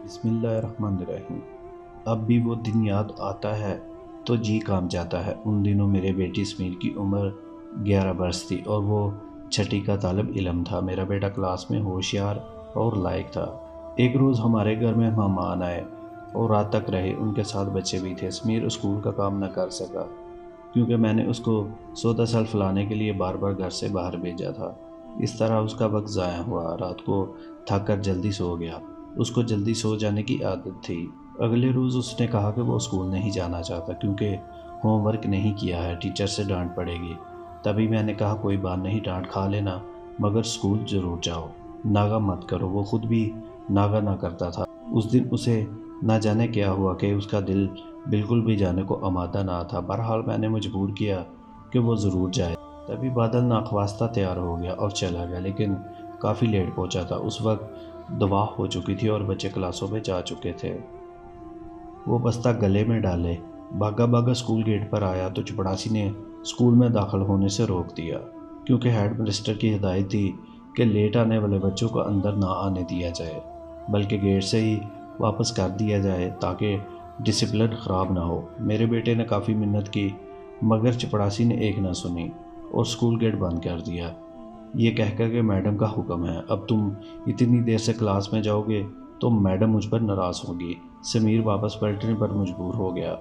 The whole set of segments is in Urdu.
بسم اللہ الرحمن الرحیم۔ اب بھی وہ دن یاد آتا ہے تو جی کانپ جاتا ہے۔ ان دنوں میرے بیٹی اسمیر کی عمر 11 برس تھی اور وہ چھٹی کا طالب علم تھا۔ میرا بیٹا کلاس میں ہوشیار اور لائق تھا۔ ایک روز ہمارے گھر میں مہمان آئے اور رات تک رہے۔ ان کے ساتھ بچے بھی تھے۔ اسمیر اسکول کا کام نہ کر سکا کیونکہ میں نے اس کو سودا سلف لانے کے لیے بار بار گھر سے باہر بھیجا تھا۔ اس طرح اس کا وقت ضائع ہوا۔ رات کو تھک کر جلدی سو گیا۔ اس کو جلدی سو جانے کی عادت تھی۔ اگلے روز اس نے کہا کہ وہ اسکول نہیں جانا چاہتا کیونکہ ہوم ورک نہیں کیا ہے، ٹیچر سے ڈانٹ پڑے گی۔ تبھی میں نے کہا کوئی بات نہیں، ڈانٹ کھا لینا مگر اسکول ضرور جاؤ، ناغہ مت کرو۔ وہ خود بھی ناغہ نہ کرتا تھا۔ اس دن اسے نہ جانے کیا ہوا کہ اس کا دل بالکل بھی جانے کو آمادہ نہ تھا۔ بہرحال میں نے مجبور کیا کہ وہ ضرور جائے۔ تبھی بادل ناخواستہ تیار ہو گیا اور چلا گیا، لیکن کافی لیٹ پہنچا تھا۔ اس وقت دعا ہو چکی تھی اور بچے کلاسوں میں جا چکے تھے۔ وہ بستہ گلے میں ڈالے بھاگا بھاگا اسکول گیٹ پر آیا تو چپڑاسی نے اسکول میں داخل ہونے سے روک دیا کیونکہ ہیڈ مسٹر کی ہدایت تھی کہ لیٹ آنے والے بچوں کو اندر نہ آنے دیا جائے بلکہ گیٹ سے ہی واپس کر دیا جائے تاکہ ڈسپلن خراب نہ ہو۔ میرے بیٹے نے کافی منت کی مگر چپڑاسی نے ایک نہ سنی اور اسکول گیٹ بند کر دیا، یہ کہہ کر کہ میڈم کا حکم ہے، اب تم اتنی دیر سے کلاس میں جاؤ گے تو میڈم مجھ پر ناراض ہوگی۔ سمیر واپس پلٹنے پر مجبور ہو گیا۔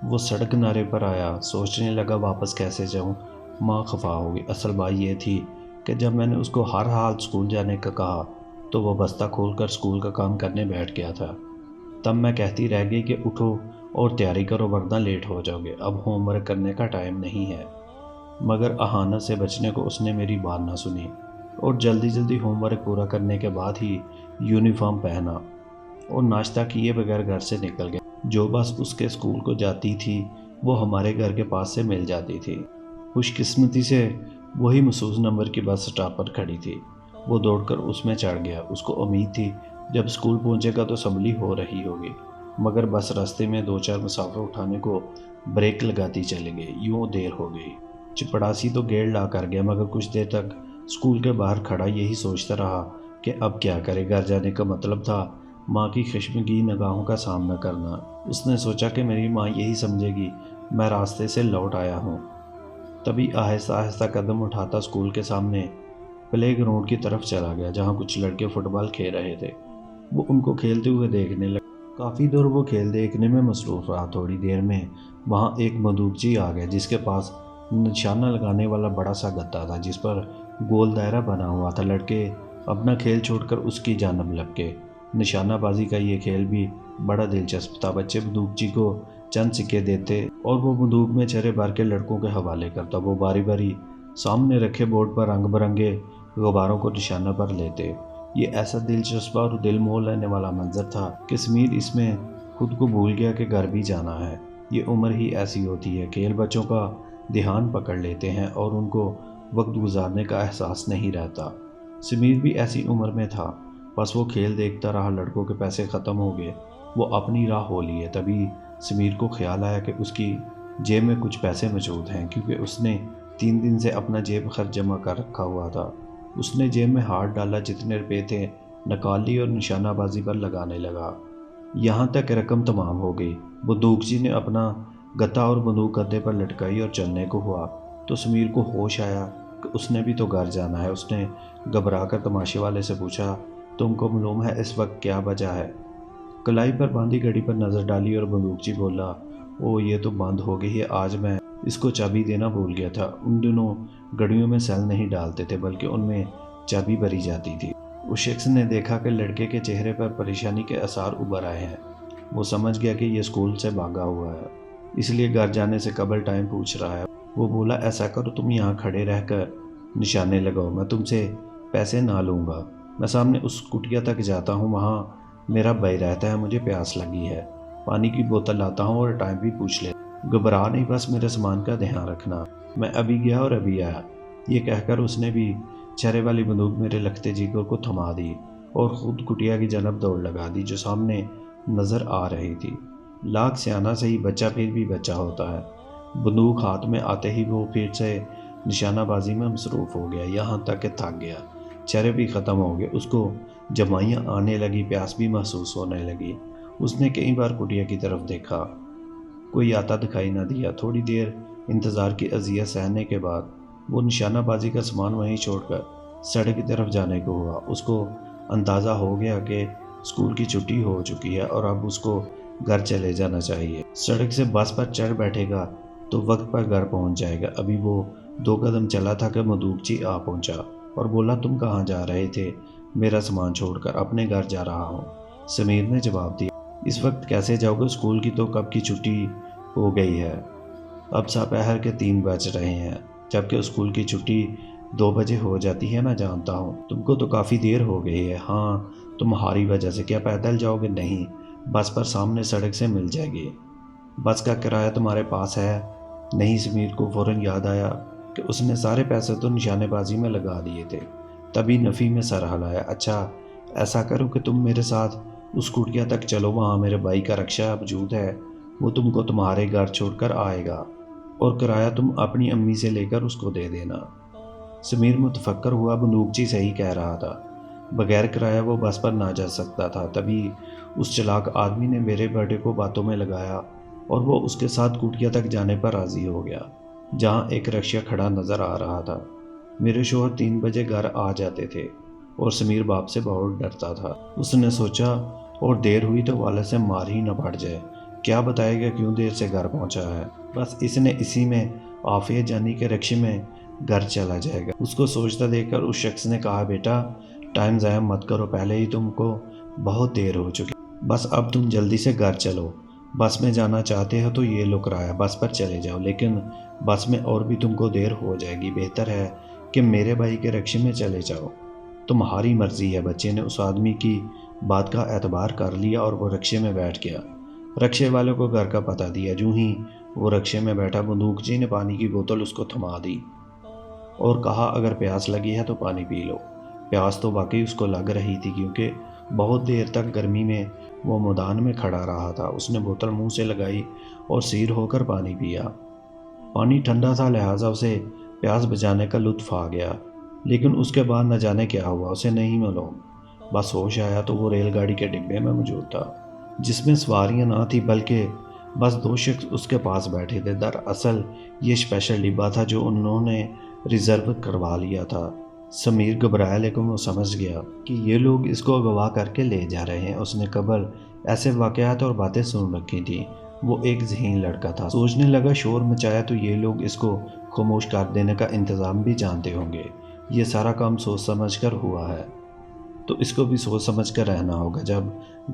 وہ سڑک کنارے پر آیا، سوچنے لگا واپس کیسے جاؤں، ماں خفا ہوگی۔ اصل بات یہ تھی کہ جب میں نے اس کو ہر حال اسکول جانے کا کہا تو وہ بستہ کھول کر اسکول کا کام کرنے بیٹھ گیا تھا۔ تب میں کہتی رہ گئی کہ اٹھو اور تیاری کرو ورنہ لیٹ ہو جاؤ گے، اب ہوم ورک کرنے کا ٹائم نہیں ہے۔ مگر اہانت سے بچنے کو اس نے میری بات نہ سنی اور جلدی جلدی ہوم ورک پورا کرنے کے بعد ہی یونیفارم پہنا اور ناشتہ کیے بغیر گھر سے نکل گیا۔ جو بس اس کے اسکول کو جاتی تھی وہ ہمارے گھر کے پاس سے مل جاتی تھی۔ خوش قسمتی سے وہی مخصوص نمبر کی بس اسٹاپ پر کھڑی تھی۔ وہ دوڑ کر اس میں چڑھ گیا۔ اس کو امید تھی جب اسکول پہنچے گا تو اسمبلی ہو رہی ہوگی، مگر بس راستے میں 2-4 مسافر اٹھانے کو بریک لگاتی چلی گئی۔ یوں دیر ہو گئی۔ چپڑاسی تو گیٹ لا کر گیا مگر کچھ دیر تک اسکول کے باہر کھڑا یہی سوچتا رہا کہ اب کیا کرے۔ گھر جانے کا مطلب تھا ماں کی خشمگین نگاہوں کا سامنا کرنا۔ اس نے سوچا کہ میری ماں یہی سمجھے گی میں راستے سے لوٹ آیا ہوں۔ تبھی آہستہ آہستہ قدم اٹھاتا اسکول کے سامنے پلے گراؤنڈ کی طرف چلا گیا جہاں کچھ لڑکے فٹ بال کھیل رہے تھے۔ وہ ان کو کھیلتے ہوئے دیکھنے لگا۔ کافی دور وہ کھیل دیکھنے میں مصروف رہا۔ تھوڑی دیر میں وہاں ایک بندوقچی آ گیا جس کے پاس نشانہ لگانے والا بڑا سا گتا تھا جس پر گول دائرہ بنا ہوا تھا۔ لڑکے اپنا کھیل چھوڑ کر اس کی جانب لپکے۔ نشانہ بازی کا یہ کھیل بھی بڑا دلچسپ تھا۔ بچے بندوقچی کو چند سکے دیتے اور وہ بندوق میں چرے بھر کے لڑکوں کے حوالے کرتا۔ وہ باری باری سامنے رکھے بورڈ پر رنگ برنگے غباروں کو نشانہ پر لیتے۔ یہ ایسا دلچسپ اور دل موہ لینے والا منظر تھا کہ سمیر اس میں خود کو بھول گیا کہ گھر بھی جانا ہے۔ یہ عمر ہی ایسی ہوتی ہے، کھیل بچوں کا دھیان پکڑ لیتے ہیں اور ان کو وقت گزارنے کا احساس نہیں رہتا۔ سمیر بھی ایسی عمر میں تھا، بس وہ کھیل دیکھتا رہا۔ لڑکوں کے پیسے ختم ہو گئے، وہ اپنی راہ ہو لیے۔ تبھی سمیر کو خیال آیا کہ اس کی جیب میں کچھ پیسے موجود ہیں کیونکہ اس نے 3 دن سے اپنا جیب خرچ جمع کر رکھا ہوا تھا۔ اس نے جیب میں ہاتھ ڈالا، جتنے روپے تھے نکال لی اور نشانہ بازی پر لگانے لگا۔ یہاں تک رقم تمام ہو گئی۔ بندوقچی نے اپنا گتا اور بندوق گدے پر لٹکائی اور چلنے کو ہوا تو سمیر کو ہوش آیا کہ اس نے بھی تو گھر جانا ہے۔ اس نے گھبرا کر تماشے والے سے پوچھا، تم کو معلوم ہے اس وقت کیا بجا ہے؟ کلائی پر باندھی گھڑی پر نظر ڈالی اور بندوقچی بولا، او یہ تو بند ہو گئی ہے، آج میں اس کو چابی دینا بھول گیا تھا۔ ان دنوں گھڑیوں میں سیل نہیں ڈالتے تھے بلکہ ان میں چابی بھری جاتی تھی۔ اس شخص نے دیکھا کہ لڑکے کے چہرے پر پریشانی کے آثار ابھر آئے ہیں۔ وہ سمجھ گیا کہ یہ اسکول سے بھاگا ہوا ہے، اس لیے گھر جانے سے قبل ٹائم پوچھ رہا ہے۔ وہ بولا، ایسا کرو تم یہاں کھڑے رہ کر نشانے لگاؤ، میں تم سے پیسے نہ لوں گا۔ میں سامنے اس کٹیا تک جاتا ہوں، وہاں میرا بھائی رہتا ہے، مجھے پیاس لگی ہے، پانی کی بوتل لاتا ہوں اور ٹائم بھی پوچھ لے۔ گھبرا نہیں، بس میرے سامان کا دھیان رکھنا۔ میں ابھی گیا اور ابھی آیا۔ یہ کہہ کر اس نے بھی چرے والی بندوق میرے لگتے جگر کو تھما دی اور خود کٹیا کی جانب دوڑ لگا دی جو سامنے نظر آ رہی تھی۔ لاکھ سیانہ سے ہی بچہ پھر بھی بچہ ہوتا ہے۔ بندوق ہاتھ میں آتے ہی وہ پھر سے نشانہ بازی میں مصروف ہو گیا، یہاں تک کہ تھک گیا۔ چرے بھی ختم ہو گئے۔ اس کو جمائیاں آنے لگی، پیاس بھی محسوس ہونے لگی۔ اس نے کئی بار کٹیا کی طرف دیکھا، کوئی آتا دکھائی نہ دیا۔ تھوڑی دیر انتظار کی اذیت سہنے کے بعد وہ نشانہ بازی کا سامان وہیں چھوڑ کر سڑک کی طرف جانے کو ہوا۔ اس کو اندازہ ہو گیا کہ اسکول کی چھٹی ہو چکی ہے اور اب اس کو گھر چلے جانا چاہیے۔ سڑک سے بس پر چڑھ بیٹھے گا تو وقت پر گھر پہنچ جائے گا۔ ابھی وہ 2 قدم چلا تھا کہ مدوکچی آ پہنچا اور بولا، تم کہاں جا رہے تھے؟ میرا سامان چھوڑ کر اپنے گھر جا رہا ہوں، سمیر نے جواب دیا۔ اس وقت کیسے جاؤ گے؟ اسکول کی تو کب کی چھٹی ہو گئی ہے، اب دوپہر کے 3 بج رہے ہیں، جبکہ اسکول کی چھٹی 2 بجے ہو جاتی ہے۔ میں جانتا ہوں تم کو تو کافی دیر ہو گئی ہے۔ ہاں، تمہاری وجہ سے۔ کیا پیدل جاؤ گے؟ نہیں، بس پر سامنے سڑک سے مل جائے گی۔ بس کا کرایہ تمہارے پاس ہے؟ نہیں۔ سمیر کو فوراً یاد آیا کہ اس نے سارے پیسے تو نشانے بازی میں لگا دیے تھے۔ تبھی نفی میں سر ہلایا۔ اچھا، ایسا کرو کہ تم میرے ساتھ اس کٹیا تک چلو، وہاں میرے بھائی کا رکشہ موجود ہے، وہ تم کو تمہارے گھر چھوڑ کر آئے گا اور کرایہ تم اپنی امی سے لے کر اس کو دے دینا۔ سمیر متفکر ہوا، بندوقچی صحیح کہہ رہا تھا، بغیر کرایہ وہ بس پر نہ جا سکتا تھا۔ تبھی اس چلاک آدمی نے میرے بیٹے کو باتوں میں لگایا اور وہ اس کے ساتھ کٹیا تک جانے پر راضی ہو گیا، جہاں ایک رکشہ کھڑا نظر آ رہا تھا۔ میرے شوہر 3 بجے گھر آ جاتے تھے اور سمیر باپ سے بہت ڈرتا تھا۔ اس نے سوچا، اور دیر ہوئی تو والد سے مار ہی نہ پڑ جائے، کیا بتائے گا کیوں دیر سے گھر پہنچا ہے۔ بس اس نے اسی میں عافیہ جانی کے رکشے میں گھر چلا جائے گا۔ اس کو سوچتا دیکھ کر اس شخص نے کہا، بیٹا ٹائم ضائع مت کرو، پہلے ہی تم کو بہت دیر ہو چکی، بس اب تم جلدی سے گھر چلو۔ بس میں جانا چاہتے ہو تو یہ لو کرایہ، بس پر چلے جاؤ، لیکن بس میں اور بھی تم کو دیر ہو جائے گی، بہتر ہے کہ میرے بھائی کے رکشے میں چلے جاؤ۔ تمہاری مرضی ہے۔ بچے نے اس آدمی کی بات کا اعتبار کر لیا اور وہ رکشے میں بیٹھ گیا۔ رکشے والے کو گھر کا پتہ دیا۔ جو ہی وہ رکشے میں بیٹھا، بندوقچی نے پانی کی بوتل اس کو تھما دی اور کہا، اگر پیاس لگی ہے تو پانی پی لو۔ پیاس تو واقعی اس کو لگ رہی تھی، کیونکہ بہت دیر تک گرمی میں وہ میدان میں کھڑا رہا تھا۔ اس نے بوتل منہ سے لگائی اور سیر ہو کر پانی پیا۔ پانی ٹھنڈا تھا، لہٰذا اسے پیاس بجھانے کا لطف آ گیا، لیکن اس کے بعد نہ جانے کیا ہوا، اسے نہیں معلوم۔ بس ہوش آیا تو وہ ریل گاڑی کے ڈبے میں موجود تھا، جس میں سواریاں نہ تھیں بلکہ بس 2 شخص اس کے پاس بیٹھے تھے۔ دراصل یہ اسپیشل ڈبہ تھا جو انہوں نے ریزرو کروا لیا تھا۔ سمیر گھبرایا، لیکن وہ سمجھ گیا کہ یہ لوگ اس کو اغوا کر کے لے جا رہے ہیں۔ اس نے قبل ایسے واقعات اور باتیں سن رکھی تھیں۔ وہ ایک ذہین لڑکا تھا، سوچنے لگا، شور مچایا تو یہ لوگ اس کو خاموش کر دینے کا انتظام بھی جانتے ہوں گے۔ یہ سارا کام سوچ سمجھ کر ہوا ہے تو اس کو بھی سوچ سمجھ کر رہنا ہوگا۔ جب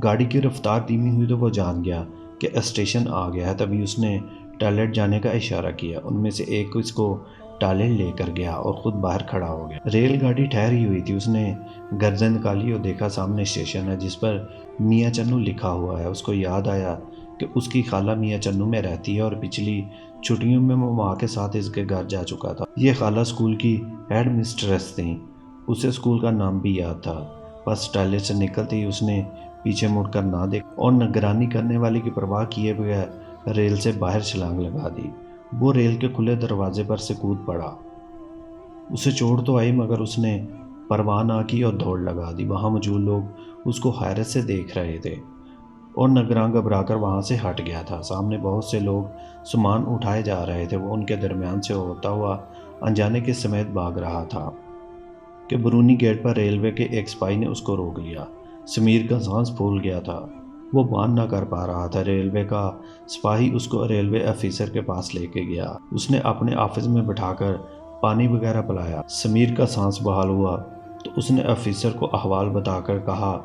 گاڑی کی رفتار دھیمی ہوئی تو وہ جان گیا کہ اسٹیشن آ گیا ہے۔ تبھی اس نے ٹوائلٹ جانے کا اشارہ کیا۔ ان میں سے ایک اس کو ٹوائلٹ لے کر گیا اور خود باہر کھڑا ہو گیا۔ ریل گاڑی ٹھہری ہوئی تھی۔ اس نے گردن نکالی اور دیکھا سامنے اسٹیشن ہے جس پر میاں چنو لکھا ہوا ہے۔ اس کو یاد آیا کہ اس کی خالہ میاں چنو میں رہتی ہے اور پچھلی چھٹیوں میں وہ ماں کے ساتھ اس کے گھر جا چکا تھا۔ یہ خالہ اسکول کی ہیڈ مسٹریس تھیں، اسے اسکول کا نام بھی یاد تھا۔ بس ٹوائلٹ سے نکلتے ہی اس نے پیچھے مڑ کر نہ دیکھا اور نگرانی کرنے والی کی پرواہ کیے بغیر ریل سے باہر چھلانگ لگا دی۔ وہ ریل کے کھلے دروازے پر سے کود پڑا۔ اسے چوٹ تو آئی مگر اس نے پرواہ نہ کی اور دوڑ لگا دی۔ وہاں موجود لوگ اس کو حیرت سے دیکھ رہے تھے اور نگراں گھبرا کر وہاں سے ہٹ گیا تھا۔ سامنے بہت سے لوگ سامان اٹھائے جا رہے تھے۔ وہ ان کے درمیان سے ہوتا ہوا انجانے کے سمیت بھاگ رہا تھا کہ برونی گیٹ پر ریلوے کے ایک سپاہی نے اس کو روک لیا۔ سمیر کا سانس پھول گیا تھا، وہ باندھ نہ کر پا رہا تھا۔ ریلوے کا سپاہی اس کو ریلوے آفیسر کے پاس لے کے گیا۔ اس نے اپنے آفس میں بٹھا کر پانی وغیرہ پلایا۔ سمیر کا سانس بحال ہوا تو اس نے آفیسر کو احوال بتا کر کہا،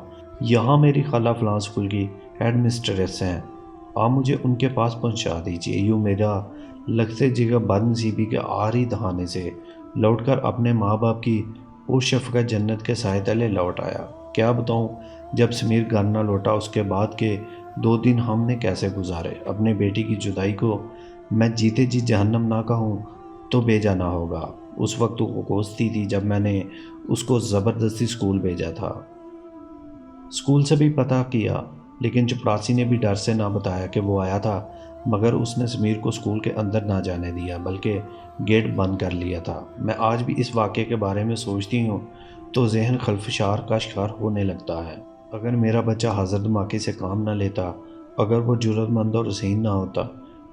یہاں میری خالہ فلاں اسکول کی ہیڈ مسٹریس ہیں، آپ مجھے ان کے پاس پہنچا دیجیے۔ یوں میرا لگتے جگہ بد نصیبی کے آری دہانے سے لوٹ کر اپنے ماں باپ کی پوش شفقت جنت کے سائے تلے لوٹ آیا۔ کیا بتاؤں، جب سمیر گھر نہ لوٹا اس کے بعد کے 2 دن ہم نے کیسے گزارے۔ اپنے بیٹی کی جدائی کو میں جیتے جی جہنم نہ کہوں تو بے جانا ہوگا۔ اس وقت وہ کوستی تھی جب میں نے اس کو زبردستی اسکول بھیجا تھا۔ اسکول سے بھی پتہ کیا، لیکن چپڑاسی نے بھی ڈر سے نہ بتایا کہ وہ آیا تھا، مگر اس نے سمیر کو اسکول کے اندر نہ جانے دیا بلکہ گیٹ بند کر لیا تھا۔ میں آج بھی اس واقعے کے بارے میں سوچتی ہوں تو ذہن خلفشار کا شکار ہونے لگتا ہے۔ اگر میرا بچہ حضرت ماکی سے کام نہ لیتا، اگر وہ جرأت مند اور ذہین نہ ہوتا،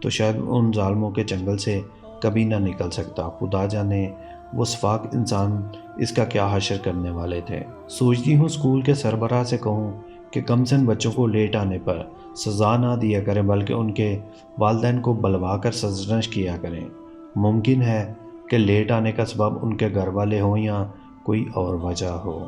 تو شاید ان ظالموں کے چنگل سے کبھی نہ نکل سکتا۔ خدا جانے وہ سفاک انسان اس کا کیا حشر کرنے والے تھے۔ سوچتی ہوں اسکول کے سربراہ سے کہوں کہ کم سن بچوں کو لیٹ آنے پر سزا نہ دیا کریں، بلکہ ان کے والدین کو بلوا کر سرزنش کیا کریں۔ ممکن ہے کہ لیٹ آنے کا سبب ان کے گھر والے ہوں یا کوئی اور وجہ ہو۔